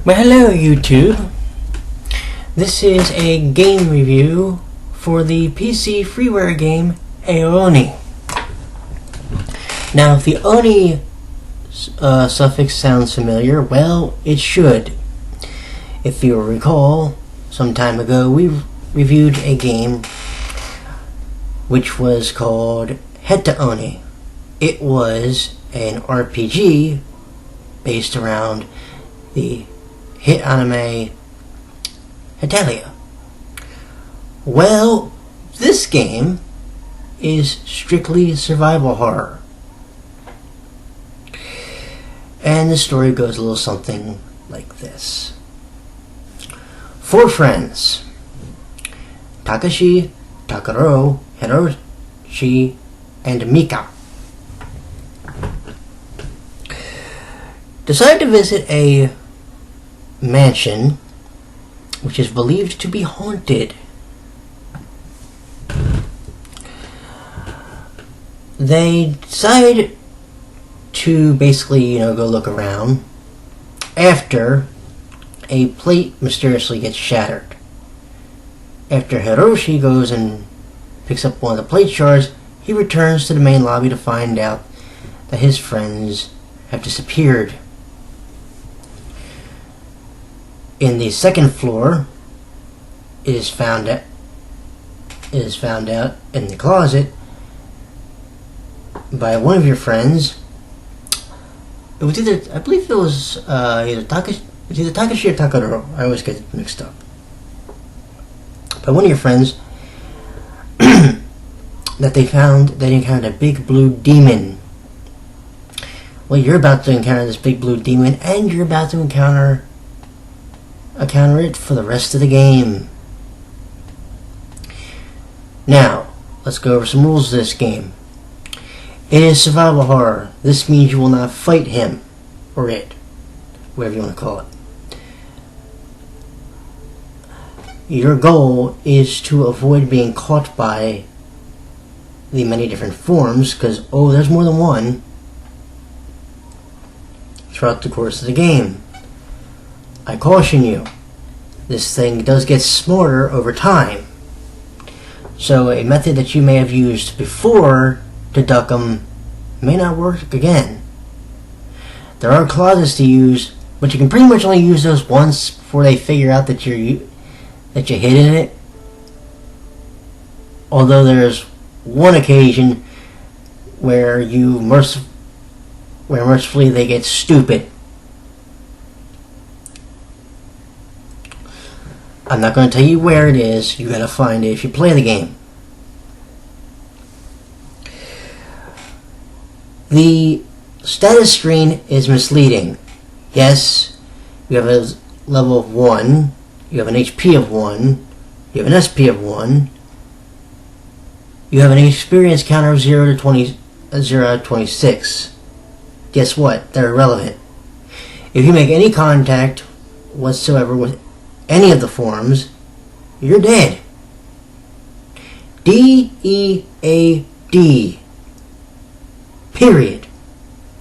Well, hello YouTube. This is a game review for the PC freeware game AoOni. Now, if the Oni suffix sounds familiar, well, it should. If you'll recall, some time ago we reviewed a game which was called AoOni. It was an RPG based around the hit anime Hetalia. Well, this game is strictly survival horror. And the story goes a little something like this. 4 friends, Takashi, Takaro, Hiroshi, and Mika, decide to visit a mansion which is believed to be haunted. They decide to basically, go look around after a plate mysteriously gets shattered. After Hiroshi goes and picks up one of the plate shards, he returns to the main lobby to find out that his friends have disappeared. In the second floor, it is found out in the closet by one of your friends. It was I believe it was either Takashi or Takaro. I always get it mixed up. By one of your friends, that they encountered a big blue demon. Well, you're about to encounter this big blue demon, and you're about to encounter it for the rest of the game. Now, let's go over some rules of this game. It is survival horror. This means you will not fight him, or it, whatever you want to call it. Your goal is to avoid being caught by the many different forms, because, there's more than one throughout the course of the game. I caution you, this thing does get smarter over time. So a method that you may have used before to duck them may not work again. There are closets to use, but you can pretty much only use those once before they figure out that you hid in it. Although there's one occasion where mercifully they get stupid. I'm not going to tell you where it is. You gotta find it if you play the game. The status screen is misleading. Yes, you have a level of 1, you have an HP of 1, you have an SP of 1, you have an experience counter of 0 to 26. Guess what? They're irrelevant. If you make any contact whatsoever with any of the forms, you're dead. DEAD. Period.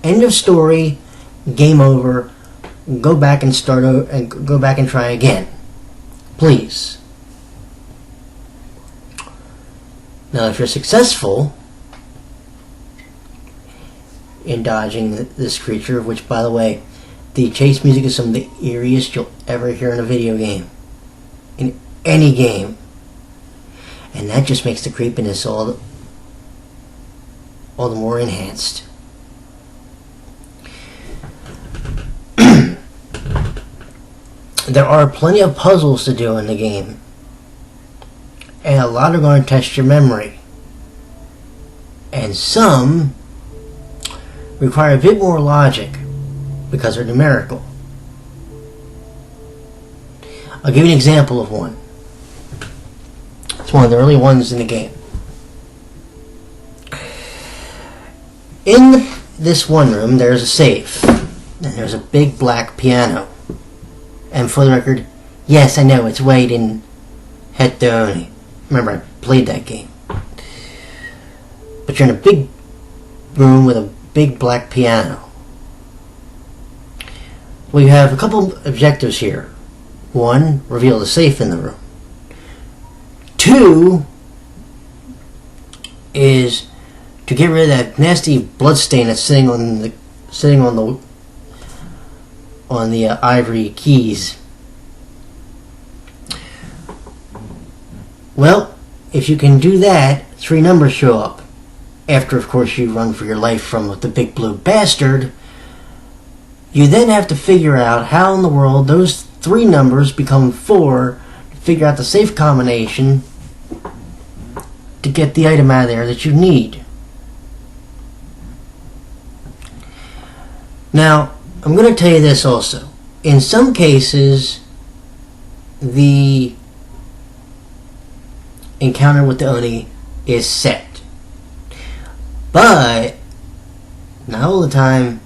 End of story. Game over. Go back and start over and go back and try again. Please. Now, if you're successful in dodging this creature, which, by the way, the chase music is some of the eeriest you'll ever hear in a video game. In any game. And that just makes the creepiness all the more enhanced. There are plenty of puzzles to do in the game. And a lot are going to test your memory. And some require a bit more logic, because they're numerical. I'll give you an example of one. It's one of the early ones in the game. In this one room, there's a safe, and there's a big black piano. And for the record, yes, I know, it's way in AoOni. Remember, I played that game. But you're in a big room with a big black piano. Well, you have a couple objectives here. 1, reveal the safe in the room. 2 is to get rid of that nasty blood stain that's sitting on the ivory keys. Well, if you can do that, 3 numbers show up. After, of course, you run for your life from the big blue bastard, you then have to figure out how in the world those 3 numbers become 4, to figure out the safe combination to get the item out of there that you need. Now, I'm going to tell you this also. In some cases, the encounter with the Oni is set. But, not all the time.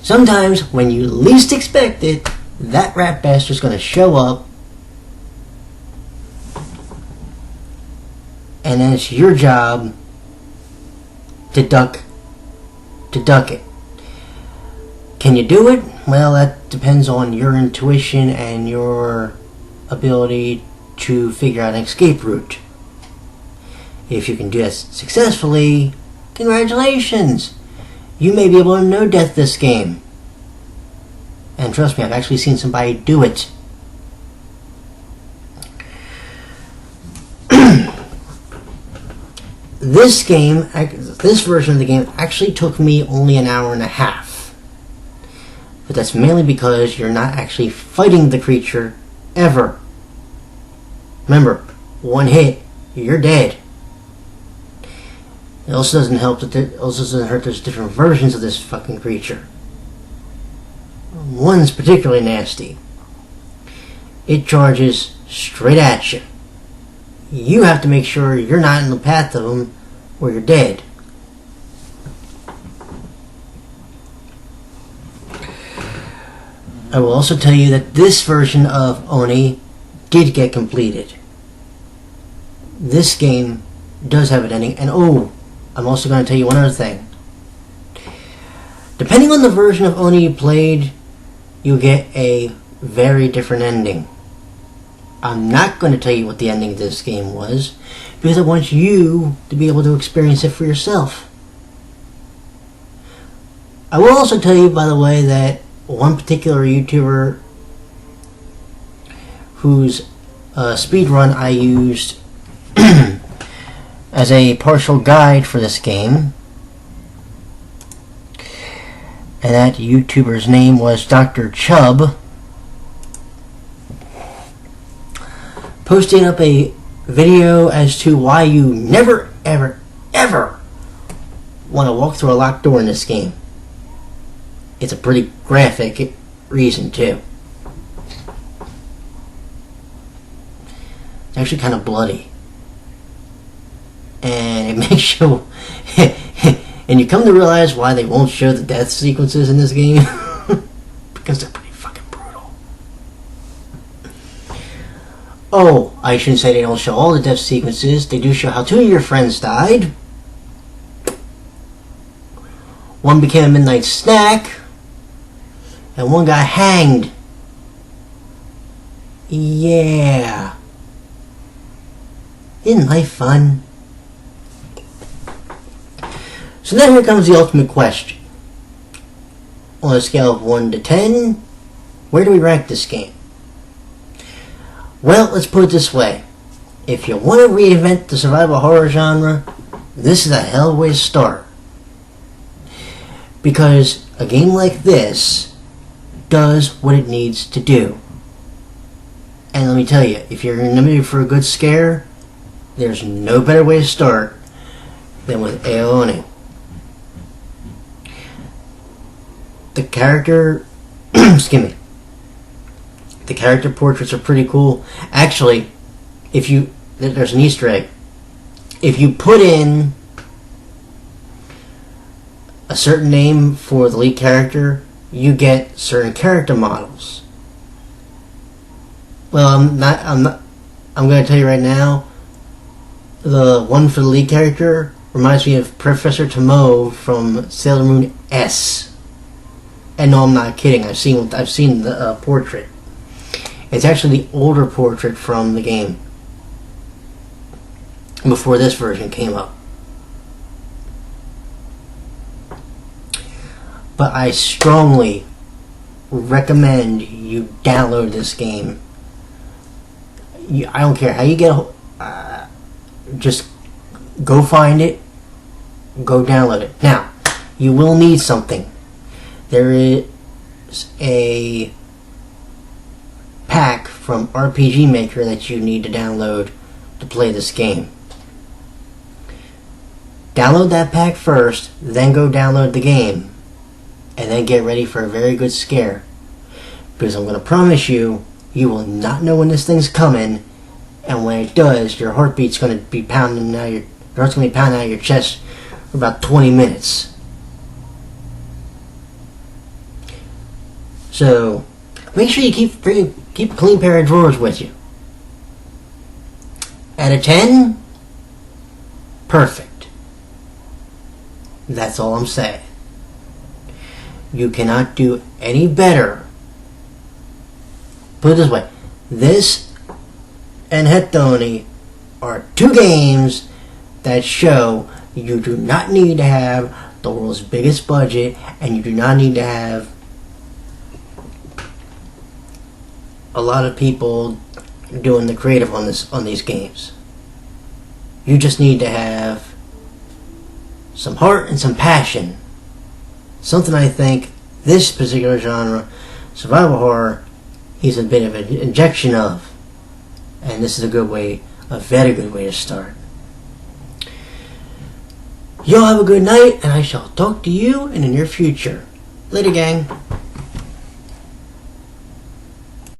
Sometimes, when you least expect it, that rat bastard's going to show up, and then it's your job to duck it. Can you do it? Well, that depends on your intuition and your ability to figure out an escape route. If you can do that successfully, congratulations! You may be able to no death this game. And trust me, I've actually seen somebody do it. This version of the game actually took me only an hour and a half. But that's mainly because you're not actually fighting the creature ever. Remember, 1 hit, you're dead. It also doesn't help that there's different versions of this fucking creature. One's particularly nasty. It charges straight at you. You have to make sure you're not in the path of them or you're dead. I will also tell you that this version of Oni did get completed. This game does have an ending, and I'm also going to tell you one other thing. Depending on the version of Oni you played, you get a very different ending. I'm not going to tell you what the ending of this game was, because I want you to be able to experience it for yourself. I will also tell you, by the way, that one particular YouTuber whose speedrun I used as a partial guide for this game, and that YouTuber's name was DoctorChub, posting up a video as to why you never, ever, ever want to walk through a locked door in this game. It's a pretty graphic reason, too. It's actually kind of bloody. And it makes you... and you come to realize why they won't show the death sequences in this game. Because they're pretty fucking brutal. Oh, I shouldn't say they don't show all the death sequences. They do show how 2 of your friends died. One became a midnight snack. And one got hanged. Yeah. Isn't life fun? So then here comes the ultimate question. On a scale of 1 to 10, where do we rank this game? Well, let's put it this way. If you want to reinvent the survival horror genre, this is a hell of a way to start. Because a game like this does what it needs to do. And let me tell you, if you're in the mood for a good scare, there's no better way to start than with AoOni. The character, excuse me, the character portraits are pretty cool. Actually, there's an Easter egg. If you put in a certain name for the lead character, you get certain character models. Well, I'm going to tell you right now, the one for the lead character reminds me of Professor Tomo from Sailor Moon S. And no, I'm not kidding. I've seen the portrait. It's actually the older portrait from the game before this version came up. But I strongly recommend you download this game. I don't care how you get just go find it, go download it. Now, you will need something. There is a pack from RPG Maker that you need to download to play this game. Download that pack first, then go download the game, and then get ready for a very good scare. Because I'm going to promise you, you will not know when this thing's coming, and when it does, your heartbeat's going to be pounding out your heart's going to be pounding out your chest for about 20 minutes. So, make sure you keep a clean pair of drawers with you. Out of 10, perfect. That's all I'm saying. You cannot do any better. Put it this way. This and AoOni are two games that show you do not need to have the world's biggest budget, and you do not need to have a lot of people doing the creative on these games. You just need to have some heart and some passion. Something I think this particular genre, survival horror, is a bit of an injection of. And this is a very good way to start. Y'all have a good night, and I shall talk to you in the near future. Later, gang.